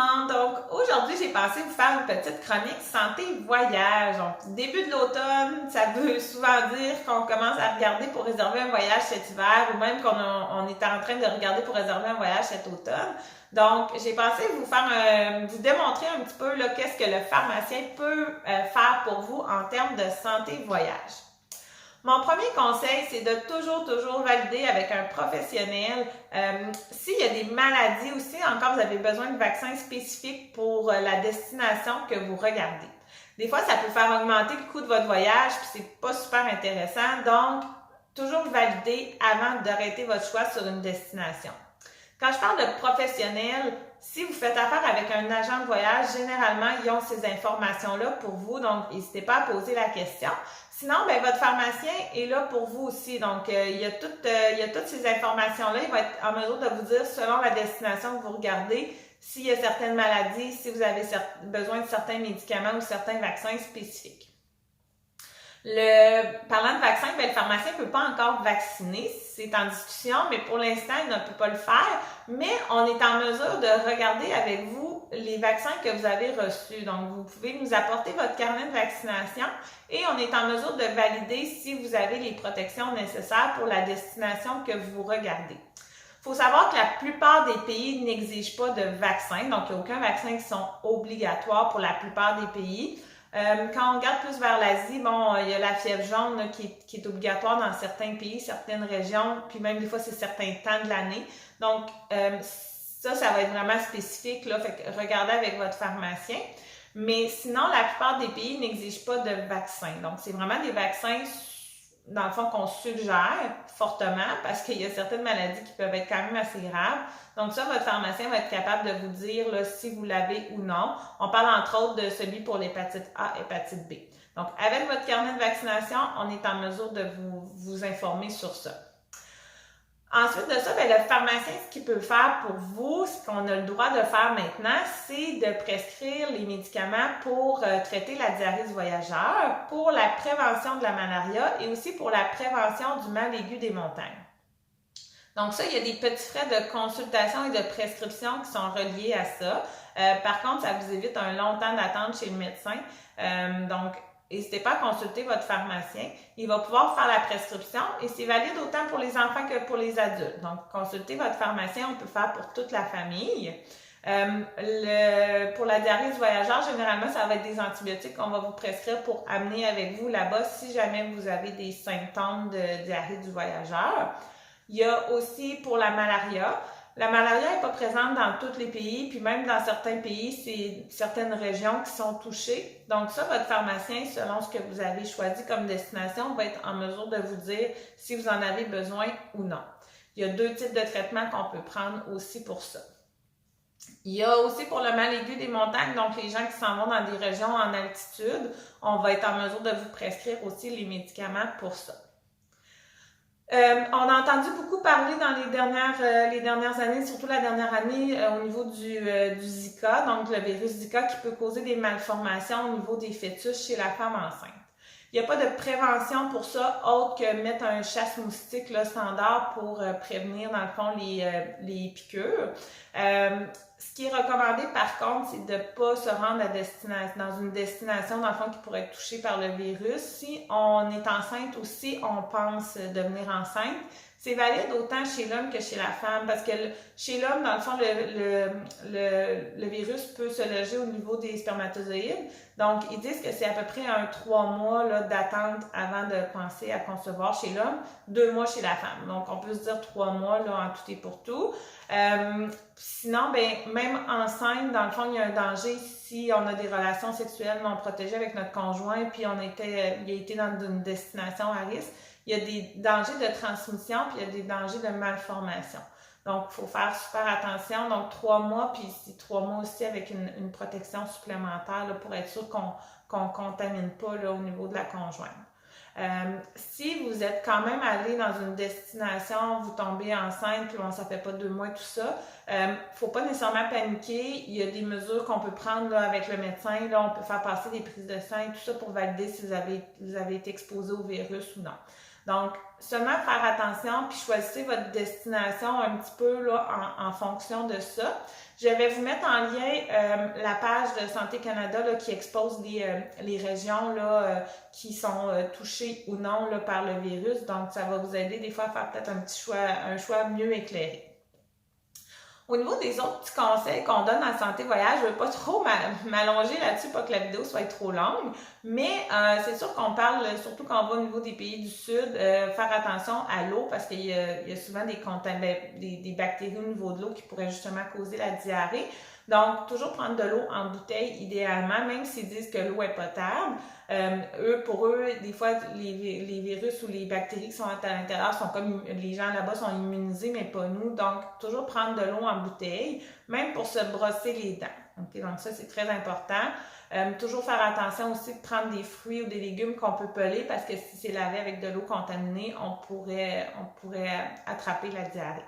monde! Donc, aujourd'hui, j'ai pensé vous faire une petite chronique santé voyage. Donc, début de l'automne, ça veut souvent dire qu'on commence à regarder pour réserver un voyage cet hiver ou même qu'on est en train de regarder pour réserver un voyage cet automne. Donc, j'ai pensé vous démontrer un petit peu qu'est-ce que le pharmacien peut faire pour vous en termes de santé voyage. Mon premier conseil, c'est de toujours valider avec un professionnel. S'il y a des maladies aussi, encore, vous avez besoin de vaccins spécifiques pour la destination que vous regardez. Des fois, ça peut faire augmenter le coût de votre voyage, puis c'est pas super intéressant. Donc, toujours valider avant d'arrêter votre choix sur une destination. Quand je parle de professionnel, si vous faites affaire avec un agent de voyage, généralement, ils ont ces informations-là pour vous, donc n'hésitez pas à poser la question. Sinon, votre pharmacien est là pour vous aussi. Donc, il y a toutes ces informations-là. Il va être en mesure de vous dire, selon la destination que vous regardez, s'il y a certaines maladies, si vous avez besoin de certains médicaments ou certains vaccins spécifiques. Parlant de vaccin, le pharmacien ne peut pas encore vacciner, c'est en discussion, mais pour l'instant, il ne peut pas le faire. Mais on est en mesure de regarder avec vous les vaccins que vous avez reçus. Donc, vous pouvez nous apporter votre carnet de vaccination et on est en mesure de valider si vous avez les protections nécessaires pour la destination que vous regardez. Il faut savoir que la plupart des pays n'exigent pas de vaccin, donc il n'y a aucun vaccin qui sont obligatoires pour la plupart des pays. Quand on regarde plus vers l'Asie, il y a la fièvre jaune qui est obligatoire dans certains pays, certaines régions, puis même des fois c'est certains temps de l'année. Donc, ça va être vraiment spécifique, là, fait que regardez avec votre pharmacien. Mais sinon, la plupart des pays n'exigent pas de vaccin. Donc, c'est vraiment des vaccins, dans le fond, qu'on suggère fortement parce qu'il y a certaines maladies qui peuvent être quand même assez graves. Donc ça, votre pharmacien va être capable de vous dire là, si vous l'avez ou non. On parle entre autres de celui pour l'hépatite A, hépatite B. Donc, avec votre carnet de vaccination, on est en mesure de vous informer sur ça. Ensuite de ça, le pharmacien, ce qu'il peut faire pour vous, ce qu'on a le droit de faire maintenant, c'est de prescrire les médicaments pour traiter la diarrhée du voyageur, pour la prévention de la malaria et aussi pour la prévention du mal aigu des montagnes. Donc ça, il y a des petits frais de consultation et de prescription qui sont reliés à ça. Par contre, ça vous évite un long temps d'attente chez le médecin. Donc, n'hésitez pas à consulter votre pharmacien. Il va pouvoir faire la prescription et c'est valide autant pour les enfants que pour les adultes. Donc, consultez votre pharmacien, on peut faire pour toute la famille. Pour la diarrhée du voyageur, généralement, ça va être des antibiotiques qu'on va vous prescrire pour amener avec vous là-bas si jamais vous avez des symptômes de diarrhée du voyageur. Il y a aussi pour la malaria. La malaria n'est pas présente dans tous les pays, puis même dans certains pays, c'est certaines régions qui sont touchées. Donc ça, votre pharmacien, selon ce que vous avez choisi comme destination, va être en mesure de vous dire si vous en avez besoin ou non. Il y a 2 types de traitements qu'on peut prendre aussi pour ça. Il y a aussi pour le mal aigu des montagnes, donc les gens qui s'en vont dans des régions en altitude, on va être en mesure de vous prescrire aussi les médicaments pour ça. On a entendu beaucoup parler dans les dernières années, surtout la dernière année, au niveau du Zika, donc le virus Zika qui peut causer des malformations au niveau des fœtus chez la femme enceinte. Il n'y a pas de prévention pour ça, autre que mettre un chasse-moustique là, standard pour prévenir, dans le fond, les piqûres. Ce qui est recommandé, par contre, c'est de ne pas se rendre dans une destination, dans le fond, qui pourrait être touchée par le virus. Si on est enceinte ou si on pense devenir enceinte, c'est valide autant chez l'homme que chez la femme, parce que chez l'homme, dans le fond, le virus peut se loger au niveau des spermatozoïdes. Donc, ils disent que c'est à peu près 3 mois là, d'attente avant de penser à concevoir chez l'homme, 2 mois chez la femme. Donc, on peut se dire 3 mois là, en tout et pour tout. Sinon, même enceinte, dans le fond, il y a un danger si on a des relations sexuelles non protégées avec notre conjoint, puis il a été dans une destination à risque. Il y a des dangers de transmission, puis il y a des dangers de malformation. Donc, il faut faire super attention. Donc, 3 mois, puis 3 mois aussi avec une protection supplémentaire là, pour être sûr qu'on ne contamine pas là, au niveau de la conjointe. Si vous êtes quand même allé dans une destination, vous tombez enceinte, puis ça fait pas 2 mois et tout ça, faut pas nécessairement paniquer. Il y a des mesures qu'on peut prendre là, avec le médecin. Là, on peut faire passer des prises de sang et tout ça pour valider si vous avez été exposé au virus ou non. Donc, seulement faire attention, puis choisissez votre destination un petit peu là, en fonction de ça. Je vais vous mettre en lien la page de Santé Canada là, qui expose les régions là, qui sont touchées ou non là, par le virus. Donc, ça va vous aider des fois à faire peut-être un choix mieux éclairé. Au niveau des autres petits conseils qu'on donne en santé voyage, je ne veux pas trop m'allonger là-dessus, pas que la vidéo soit trop longue, mais c'est sûr qu'on parle, surtout quand on va au niveau des pays du Sud, faire attention à l'eau parce qu'il y a souvent des bactéries au niveau de l'eau qui pourraient justement causer la diarrhée. Donc, toujours prendre de l'eau en bouteille idéalement, même s'ils disent que l'eau est potable. Pour eux, des fois, les virus ou les bactéries qui sont à l'intérieur sont comme les gens là-bas sont immunisés, mais pas nous. Donc, toujours prendre de l'eau en bouteille, même pour se brosser les dents. Okay? Donc, ça, c'est très important. Toujours faire attention aussi de prendre des fruits ou des légumes qu'on peut peler parce que si c'est lavé avec de l'eau contaminée, on pourrait attraper la diarrhée.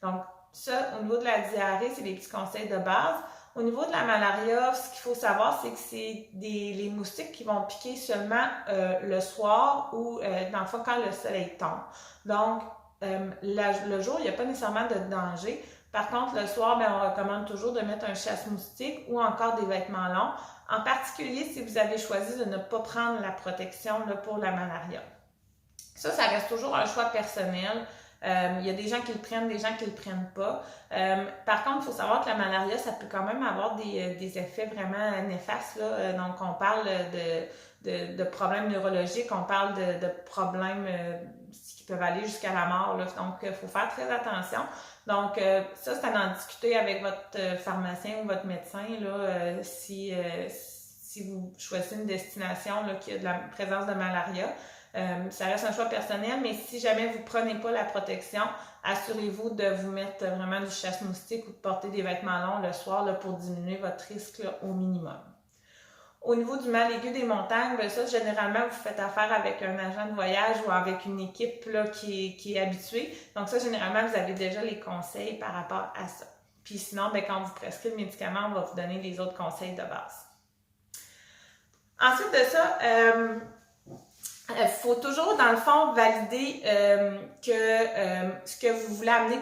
Donc, ça, au niveau de la diarrhée, c'est des petits conseils de base. Au niveau de la malaria, ce qu'il faut savoir, c'est que c'est les moustiques qui vont piquer seulement le soir ou dans le fond quand le soleil tombe. Donc, le jour, il n'y a pas nécessairement de danger. Par contre, le soir, on recommande toujours de mettre un chasse-moustique ou encore des vêtements longs. En particulier, si vous avez choisi de ne pas prendre la protection là, pour la malaria. Ça reste toujours un choix personnel. Il y a des gens qui le prennent, des gens qui le prennent pas. Par contre, il faut savoir que la malaria, ça peut quand même avoir des effets vraiment néfastes. Là. Donc, on parle de problèmes neurologiques, on parle de problèmes qui peuvent aller jusqu'à la mort. Là. Donc, il faut faire très attention. Donc, ça, c'est à en discuter avec votre pharmacien ou votre médecin là, si vous choisissez une destination là, qui a de la présence de malaria. Ça reste un choix personnel, mais si jamais vous ne prenez pas la protection, assurez-vous de vous mettre vraiment du chasse-moustique ou de porter des vêtements longs le soir là, pour diminuer votre risque là, au minimum. Au niveau du mal aigu des montagnes, bien ça, généralement, vous faites affaire avec un agent de voyage ou avec une équipe là, qui est habituée. Donc ça, généralement, vous avez déjà les conseils par rapport à ça. Puis sinon, bien, quand on vous prescrit le médicament, on va vous donner les autres conseils de base. Ensuite de ça, il faut toujours, dans le fond, valider que ce que vous voulez amener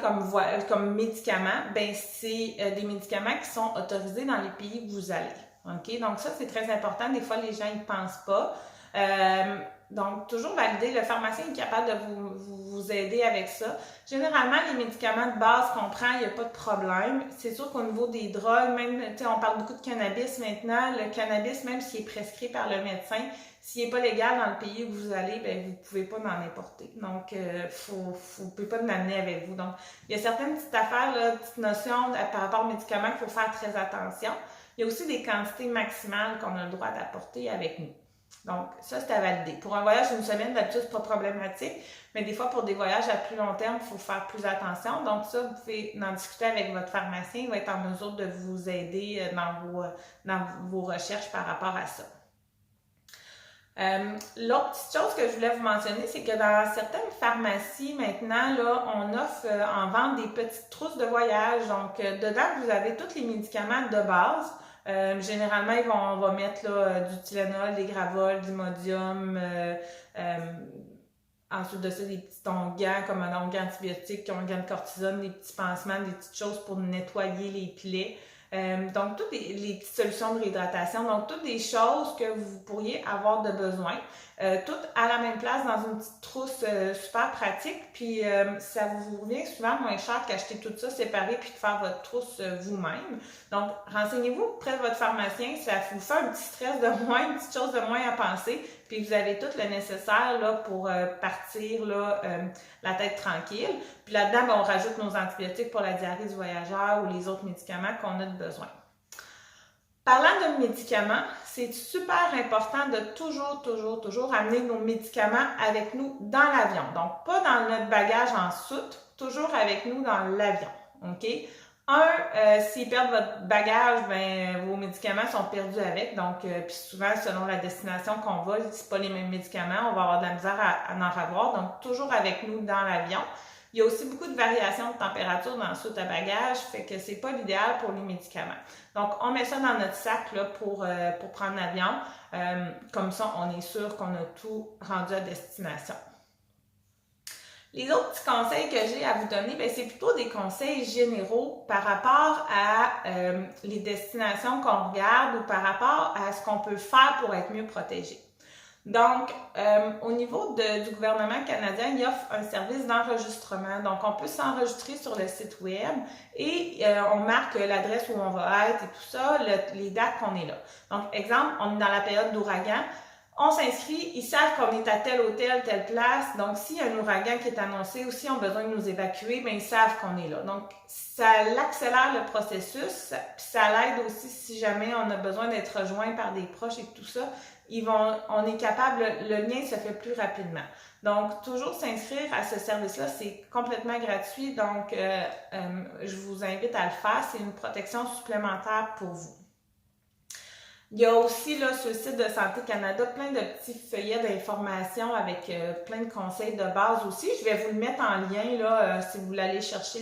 comme médicament, ben c'est des médicaments qui sont autorisés dans les pays où vous allez. OK? Donc ça, c'est très important. Des fois, les gens n'y pensent pas. Donc, toujours valider. Le pharmacien est capable de vous aider avec ça. Généralement, les médicaments de base qu'on prend, il n'y a pas de problème. C'est sûr qu'au niveau des drogues, même, on parle beaucoup de cannabis maintenant. Le cannabis, même s'il est prescrit par le médecin, s'il n'est pas légal dans le pays où vous allez, ben vous ne pouvez pas en importer. Donc, vous ne pouvez pas l'amener avec vous. Donc, il y a certaines petites affaires, là, petites notions par rapport aux médicaments qu'il faut faire très attention. Il y a aussi des quantités maximales qu'on a le droit d'apporter avec nous. Donc, ça, c'est à valider. Pour un voyage d'une semaine, d'habitude, c'est pas problématique, mais des fois, pour des voyages à plus long terme, il faut faire plus attention. Donc, ça, vous pouvez en discuter avec votre pharmacien. Il va être en mesure de vous aider dans vos recherches par rapport à ça. L'autre petite chose que je voulais vous mentionner, c'est que dans certaines pharmacies, maintenant, là, on offre en vente des petites trousses de voyage. Donc, dedans, vous avez tous les médicaments de base. Généralement, on va mettre là, du Tylenol, des Gravol, du Imodium, ensuite de ça, des petits onguents comme un onguent antibiotique, onguent de cortisone, des petits pansements, des petites choses pour nettoyer les plaies. Donc, toutes les petites solutions de réhydratation, donc toutes des choses que vous pourriez avoir de besoin, toutes à la même place dans une petite trousse super pratique, puis ça vous revient souvent moins cher qu'acheter tout ça séparé puis de faire votre trousse vous-même. Donc, renseignez-vous auprès de votre pharmacien, ça vous fait un petit stress de moins, une petite chose de moins à penser, puis vous avez tout le nécessaire là, pour partir là, la tête tranquille. Puis là-dedans, ben, on rajoute nos antibiotiques pour la diarrhée du voyageur ou les autres médicaments qu'on a besoin. Parlant de médicaments, c'est super important de toujours amener nos médicaments avec nous dans l'avion. Donc, pas dans notre bagage en soute, toujours avec nous dans l'avion. OK? S'ils perdent votre bagage, ben vos médicaments sont perdus avec. Donc, puis souvent, selon la destination qu'on va, c'est pas les mêmes médicaments, on va avoir de la misère à en avoir. Donc, toujours avec nous dans l'avion. Il y a aussi beaucoup de variations de température dans le soute à bagages, fait que c'est pas l'idéal pour les médicaments. Donc, on met ça dans notre sac là, pour prendre l'avion. Comme ça, on est sûr qu'on a tout rendu à destination. Les autres petits conseils que j'ai à vous donner, ben, c'est plutôt des conseils généraux par rapport à les destinations qu'on regarde ou par rapport à ce qu'on peut faire pour être mieux protégé. Donc, au niveau du gouvernement canadien, il offre un service d'enregistrement. Donc, on peut s'enregistrer sur le site web et on marque l'adresse où on va être et tout ça, les dates qu'on est là. Donc, exemple, on est dans la période d'ouragan. On s'inscrit, ils savent qu'on est à tel hôtel, telle place. Donc, s'il y a un ouragan qui est annoncé ou s'ils ont besoin de nous évacuer, bien, ils savent qu'on est là. Donc, ça accélère le processus, puis ça l'aide aussi si jamais on a besoin d'être rejoint par des proches et tout ça. On est capable, le lien se fait plus rapidement. Donc, toujours s'inscrire à ce service-là, c'est complètement gratuit. Donc, je vous invite à le faire. C'est une protection supplémentaire pour vous. Il y a aussi là, sur le site de Santé Canada plein de petits feuillets d'informations avec plein de conseils de base aussi. Je vais vous le mettre en lien là, si vous voulez aller chercher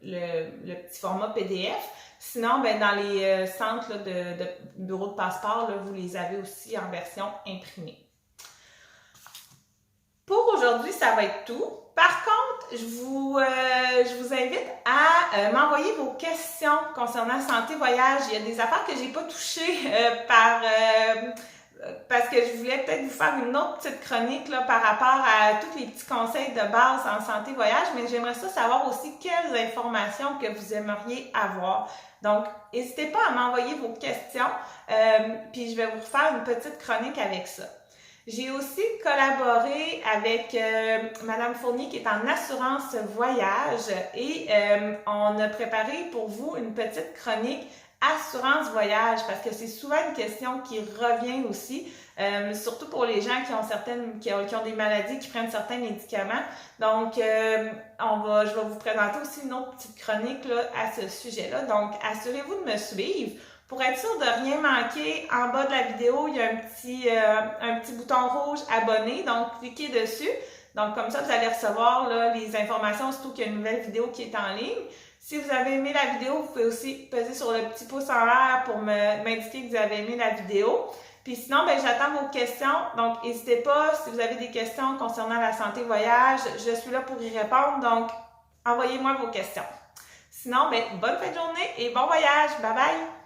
le petit format PDF. Sinon, ben, dans les centres là, de bureaux de passeport, là, vous les avez aussi en version imprimée. Pour aujourd'hui, ça va être tout. Par contre, je vous invite à m'envoyer vos questions concernant santé voyage. Il y a des affaires que j'ai pas touchées parce que je voulais peut-être vous faire une autre petite chronique là, par rapport à tous les petits conseils de base en santé voyage, mais j'aimerais ça savoir aussi quelles informations que vous aimeriez avoir. Donc, n'hésitez pas à m'envoyer vos questions, puis je vais vous faire une petite chronique avec ça. J'ai aussi collaboré avec Madame Fournier qui est en assurance voyage et on a préparé pour vous une petite chronique assurance voyage parce que c'est souvent une question qui revient aussi, surtout pour les gens qui ont des maladies, qui prennent certains médicaments. Donc, je vais vous présenter aussi une autre petite chronique là, à ce sujet-là. Donc, assurez-vous de me suivre. Pour être sûr de rien manquer, en bas de la vidéo, il y a un petit bouton rouge abonner, donc cliquez dessus. Donc comme ça, vous allez recevoir là, les informations, surtout qu'il y a une nouvelle vidéo qui est en ligne. Si vous avez aimé la vidéo, vous pouvez aussi peser sur le petit pouce en l'air pour m'indiquer que vous avez aimé la vidéo. Puis sinon, ben, j'attends vos questions. Donc n'hésitez pas, si vous avez des questions concernant la santé voyage, je suis là pour y répondre. Donc envoyez-moi vos questions. Sinon, ben, bonne fin de journée et bon voyage. Bye bye!